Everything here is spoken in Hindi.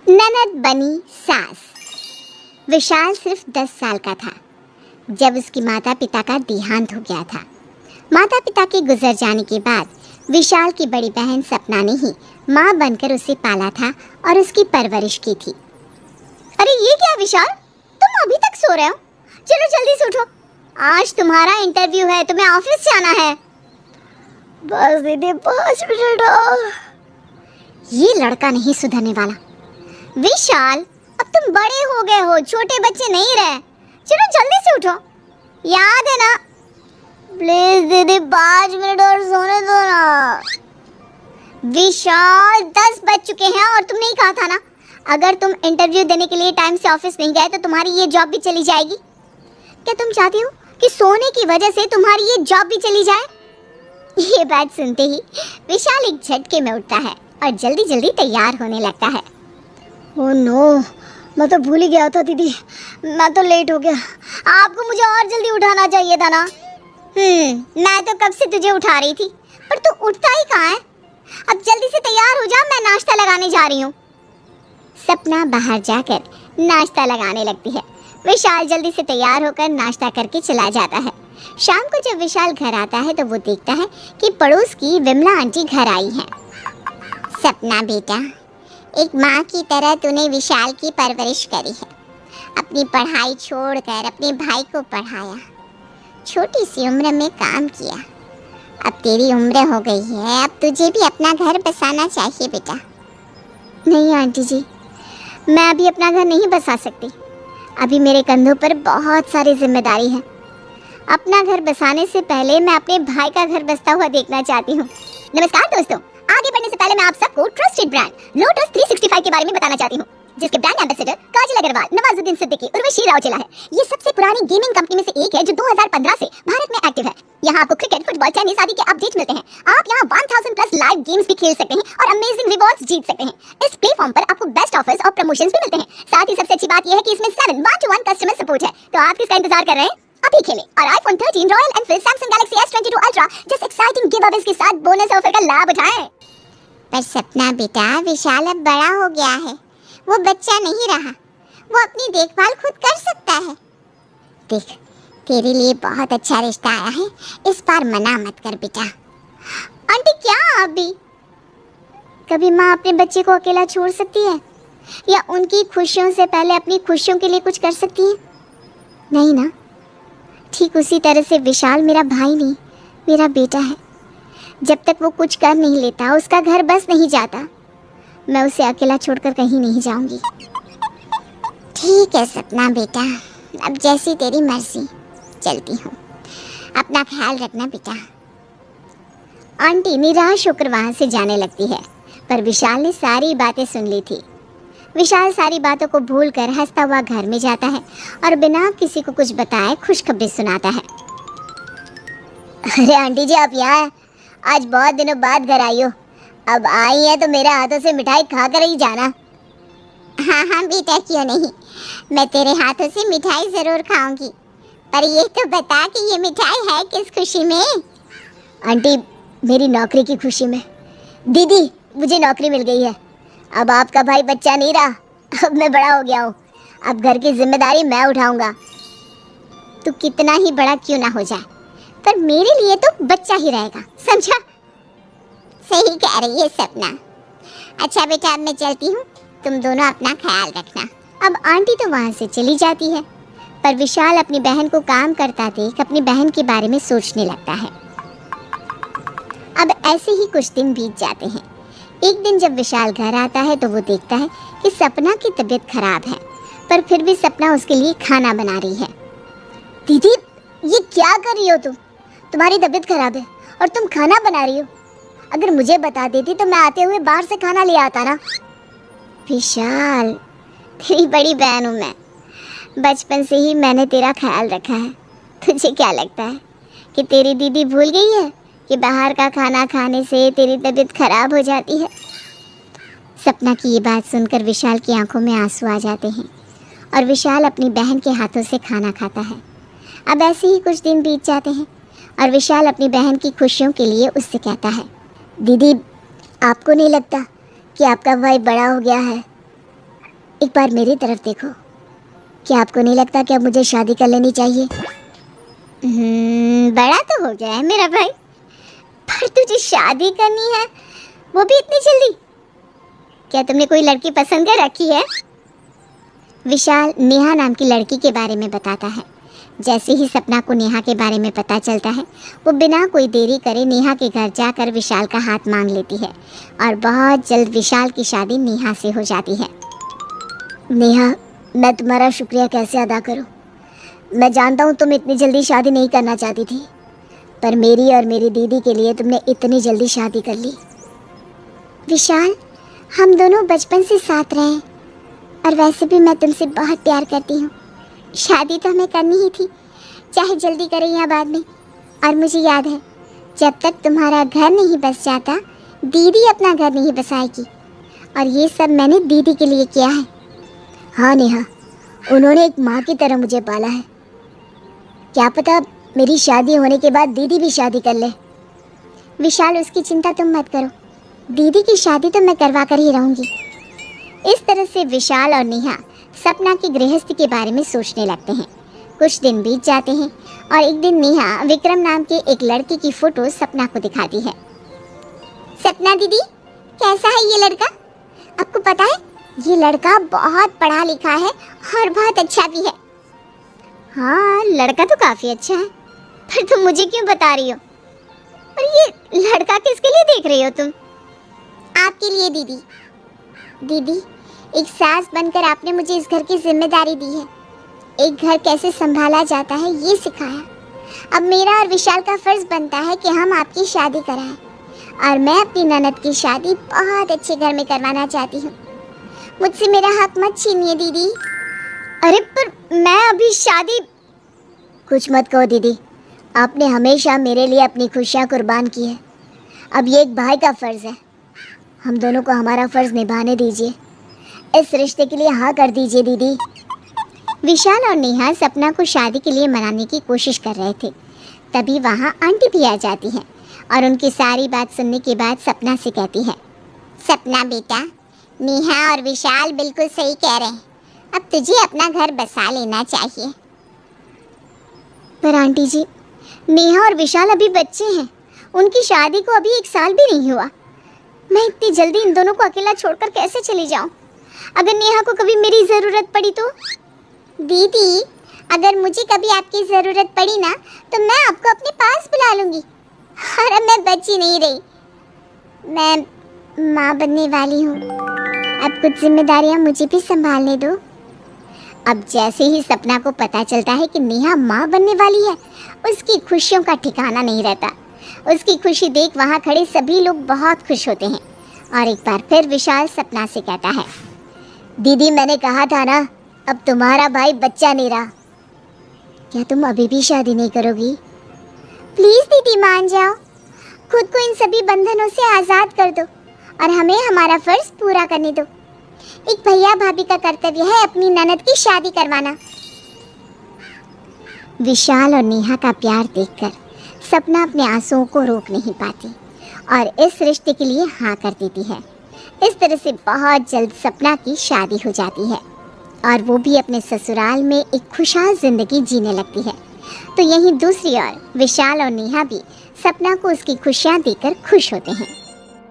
ननद बनी सास। विशाल सिर्फ 10 साल का था जब उसकी माता पिता का देहांत हो गया था। माता पिता के गुजर जाने के बाद विशाल की बड़ी बहन सपना ने ही माँ बनकर उसे पाला था और उसकी परवरिश की थी। अरे ये क्या विशाल, तुम अभी तक सो रहे हो? चलो जल्दी से उठो, आज तुम्हारा इंटरव्यू है, तुम्हें ऑफिस जाना है। बस दीदी 5 मिनट और। ये लड़का नहीं सुधरने वाला। विशाल, अब तुम बड़े हो गए हो, छोटे बच्चे नहीं रहे। चलो जल्दी से उठो, याद है ना? प्लीज दीदी 5 मिनट और सोने दो ना। विशाल 10 बज चुके हैं और तुमने ही कहा था ना, अगर तुम इंटरव्यू देने के लिए टाइम से ऑफिस नहीं गए तो तुम्हारी ये जॉब भी चली जाएगी। क्या तुम चाहती हो कि सोने की वजह से तुम्हारी ये जॉब भी चली जाए? ये बात सुनते ही विशाल एक झटके में उठता है और जल्दी जल्दी तैयार होने लगता है। ओह नो, मैं तो भूल ही गया था दीदी, मैं तो लेट हो गया। आपको मुझे और जल्दी उठाना चाहिए था ना। मैं तो कब से तुझे उठा रही थी, पर तू उठता ही कहाँ है? अब जल्दी से तैयार हो जा, मैं नाश्ता लगाने जा रही हूँ। सपना बाहर जाकर नाश्ता लगाने लगती है। विशाल जल्दी से तैयार होकर नाश्ता करके चला जाता है। शाम को जब विशाल घर आता है तो वो देखता है कि पड़ोस की विमला आंटी घर आई हैं। सपना बेटा, एक माँ की तरह तूने विशाल की परवरिश करी है, अपनी पढ़ाई छोड़कर अपने भाई को पढ़ाया, छोटी सी उम्र में काम किया। अब तेरी उम्र हो गई है, अब तुझे भी अपना घर बसाना चाहिए बेटा। नहीं आंटी जी, मैं अभी अपना घर नहीं बसा सकती। अभी मेरे कंधों पर बहुत सारी जिम्मेदारी है। अपना घर बसाने से पहले मैं अपने भाई का घर बसता हुआ देखना चाहती हूँ। नमस्कार दोस्तों, आगे बढ़ने से पहले मैं आप सबको ट्रस्टेड ब्रांड लोटस 365 के बारे में बताना चाहती हूँ, जिसके ब्रांड एम्बेसडर काजल अग्रवाल, नवाजुद्दीन सिद्दीकी, उर्वशी राउचेला है। ये सबसे पुरानी गेमिंग कंपनी में से एक है जो 2015 से भारत में एक्टिव है। यहाँ आपको क्रिकेट, फुटबॉल, टेनिस आदि के अपडेट मिलते हैं। आप यहाँ 1000 प्लस लाइव गेम्स भी खेल सकते हैं और अमेजिंग रिवॉर्ड्स जीत सकते हैं। इस प्लेटफॉर्म पर आपको बेस्ट ऑफर्स और प्रमोशंस भी मिलते हैं। साथ ही सबसे अच्छी बात यह है कि इसमें 7 1-to-1 कस्टमर सपोर्ट है। तो आप किसका इंतजार कर रहे हैं? अभी खेलें और iPhone 13, royal Enfield, Samsung Galaxy S22 ultra जैसे एक्साइटिंग गिवअवेज के साथ बोनस ऑफर का लाभ उठाएं। पर सपना बेटा, विशाल अब बड़ा हो गया है, वो बच्चा नहीं रहा, वो अपनी देखभाल खुद कर सकता है। देख, तेरे लिए बहुत अच्छा रिश्ता आया है, इस बार मना मत कर बेटा। आंटी क्या आप भी? कभी माँ अपने बच्चे को अकेला छोड़ सकती है या उनकी खुशियों से पहले अपनी खुशियों के लिए कुछ कर सकती है? नहीं ना। ठीक उसी तरह से विशाल मेरा भाई नहीं, मेरा बेटा है। जब तक वो कुछ कर नहीं लेता, उसका घर बस नहीं जाता, मैं उसे अकेला छोड़कर कहीं नहीं जाऊंगी। ठीक है सपना बेटा, अब जैसी तेरी मर्जी, चलती हूँ। अपना ख्याल रखना बेटा। आंटी निराश होकर वहाँ से जाने लगती है, पर विशाल ने सारी बातें सुन ली थी। विशाल सारी बातों को भूलकर हंसता हुआ घर में जाता है और बिना किसी को कुछ बताए खुशखबरी सुनाता है। अरे आंटी जी, आप यहाँ? आज बहुत दिनों बाद घर आई हो। अब आई है तो मेरे हाथों से मिठाई खा कर ही जाना। हाँ हाँ बेटा, क्यों नहीं, मैं तेरे हाथों से मिठाई ज़रूर खाऊंगी, पर ये तो बता कि ये मिठाई है किस खुशी में? आंटी, मेरी नौकरी की खुशी में। दीदी, मुझे नौकरी मिल गई है। अब आपका भाई बच्चा नहीं रहा, अब मैं बड़ा हो गया हूँ। अब घर की जिम्मेदारी मैं उठाऊंगा। तू कितना ही बड़ा क्यों ना हो जाए, पर मेरे लिए तो बच्चा ही रहेगा, समझा? सही कह रही है सपना। अच्छा बेटा, अब मैं चलती हूँ, तुम दोनों अपना ख्याल रखना। अब आंटी तो वहाँ से चली जाती है, पर विशाल अपनी बहन को काम करता देख अपनी बहन के बारे में सोचने लगता है। अब ऐसे ही कुछ दिन बीत जाते हैं। एक दिन जब विशाल घर आता है तो वो देखता है कि सपना की तबीयत खराब है, पर फिर भी सपना उसके लिए खाना बना रही है। दीदी, ये क्या कर रही हो तुम? तुम्हारी तबीयत खराब है और तुम खाना बना रही हो। अगर मुझे बता देती तो मैं आते हुए बाहर से खाना ले आता ना। विशाल, तेरी बड़ी बहन हूँ मैं, बचपन से ही मैंने तेरा ख्याल रखा है। तुझे क्या लगता है कि तेरी दीदी भूल गई है कि बाहर का खाना खाने से तेरी तबीयत खराब हो जाती है? सपना की ये बात सुनकर विशाल की आंखों में आंसू आ जाते हैं और विशाल अपनी बहन के हाथों से खाना खाता है। अब ऐसे ही कुछ दिन बीत जाते हैं और विशाल अपनी बहन की खुशियों के लिए उससे कहता है, दीदी, आपको नहीं लगता कि आपका भाई बड़ा हो गया है? एक बार मेरी तरफ देखो। क्या आपको नहीं लगता कि अब मुझे शादी कर लेनी चाहिए? बड़ा तो हो गया है मेरा भाई, पर तुझे शादी करनी है, वो भी इतनी जल्दी? क्या तुमने कोई लड़की पसंद कर रखी है? विशाल नेहा नाम की लड़की के बारे में बताता है। जैसे ही सपना को नेहा के बारे में पता चलता है, वो बिना कोई देरी करे नेहा के घर जाकर विशाल का हाथ मांग लेती है और बहुत जल्द विशाल की शादी नेहा से हो जाती है। नेहा, मैं तुम्हारा शुक्रिया कैसे अदा करूं? मैं जानता हूं तुम इतनी जल्दी शादी नहीं करना चाहती थी, पर मेरी और मेरी दीदी के लिए तुमने इतनी जल्दी शादी कर ली। विशाल, हम दोनों बचपन से साथ रहे हैं और वैसे भी मैं तुमसे बहुत प्यार करती हूँ। शादी तो हमें करनी ही थी, चाहे जल्दी करें या बाद में। और मुझे याद है, जब तक तुम्हारा घर नहीं बस जाता, दीदी अपना घर नहीं बसाएगी। और ये सब मैंने दीदी के लिए किया है। हाँ नेहा, उन्होंने एक माँ की तरह मुझे पाला है। क्या पता मेरी शादी होने के बाद दीदी भी शादी कर ले। विशाल, उसकी चिंता तुम मत करो, दीदी की शादी तो मैं करवा कर ही रहूँगी। इस तरह से विशाल और नेहा सपना की गृहस्थी के बारे में सोचने लगते हैं। कुछ दिन बीत जाते हैं और एक दिन नेहा विक्रम नाम के एक लड़के की फोटो सपना को दिखाती है। सपना दीदी, कैसा है ये लड़का? आपको पता है, ये लड़का बहुत पढ़ा लिखा है और बहुत अच्छा भी है। हाँ, लड़का तो काफ़ी अच्छा है, पर तुम मुझे क्यों बता रही हो? और ये लड़का किसके लिए देख रही हो तुम? आपके लिए दीदी। दीदी, एक सास बनकर आपने मुझे इस घर की जिम्मेदारी दी है। एक घर कैसे संभाला जाता है ये सिखाया। अब मेरा और विशाल का फर्ज बनता है कि हम आपकी शादी कराएं। और मैं अपनी ननद की शादी बहुत अच्छे घर में करवाना चाहती हूँ। मुझसे मेरा हक मत छीनिए दीदी। अरे पर मैं अभी शादी... कुछ मत कहो दीदी, आपने हमेशा मेरे लिए अपनी खुशियाँ कुर्बान की है। अब ये एक भाई का फ़र्ज़ है, हम दोनों को हमारा फ़र्ज़ निभाने दीजिए। इस रिश्ते के लिए हाँ कर दीजिए दीदी। विशाल और नेहा सपना को शादी के लिए मनाने की कोशिश कर रहे थे। तभी वहाँ आंटी भी आ जाती हैं और उनकी सारी बात सुनने के बाद सपना से कहती है, सपना बेटा, नेहा और विशाल बिल्कुल सही कह रहे हैं। अब तुझे अपना घर बसा लेना चाहिए। पर आंटी जी, नेहा और विशाल अभी बच्चे हैं, उनकी शादी को अभी 1 साल भी नहीं हुआ। मैं इतनी जल्दी इन दोनों को अकेला छोड़कर कैसे चली जाऊं? अगर नेहा को कभी मेरी ज़रूरत पड़ी तो? दीदी, अगर मुझे कभी आपकी ज़रूरत पड़ी ना, तो मैं आपको अपने पास बुला लूँगी। और अब मैं बच्ची नहीं रही, मैं माँ बनने वाली हूँ। अब कुछ जिम्मेदारियाँ मुझे भी संभालने दो। अब जैसे ही सपना को पता चलता है कि नेहा माँ बनने वाली है, उसकी खुशियों का ठिकाना नहीं रहता। उसकी खुशी देख वहाँ खड़े सभी लोग बहुत खुश होते हैं। और एक बार फिर विशाल सपना से कहता है, दीदी मैंने कहा था ना, अब तुम्हारा भाई बच्चा नहीं रहा। क्या तुम अभी भी शादी नहीं करोगी? प्लीज़ दीदी मान जाओ, खुद को इन सभी बंधनों से आज़ाद कर दो और हमें हमारा फ़र्ज़ पूरा करने दो। एक भैया भाभी का कर्तव्य है अपनी ननद की शादी करवाना। विशाल और नेहा का प्यार देखकर सपना अपने आंसुओं को रोक नहीं पाती और इस रिश्ते के लिए हाँ कर देती है। इस तरह से बहुत जल्द सपना की शादी हो जाती है और वो भी अपने ससुराल में एक खुशहाल ज़िंदगी जीने लगती है। तो यहीं दूसरी ओर विशाल और नेहा भी सपना को उसकी खुशियाँ देकर खुश होते हैं।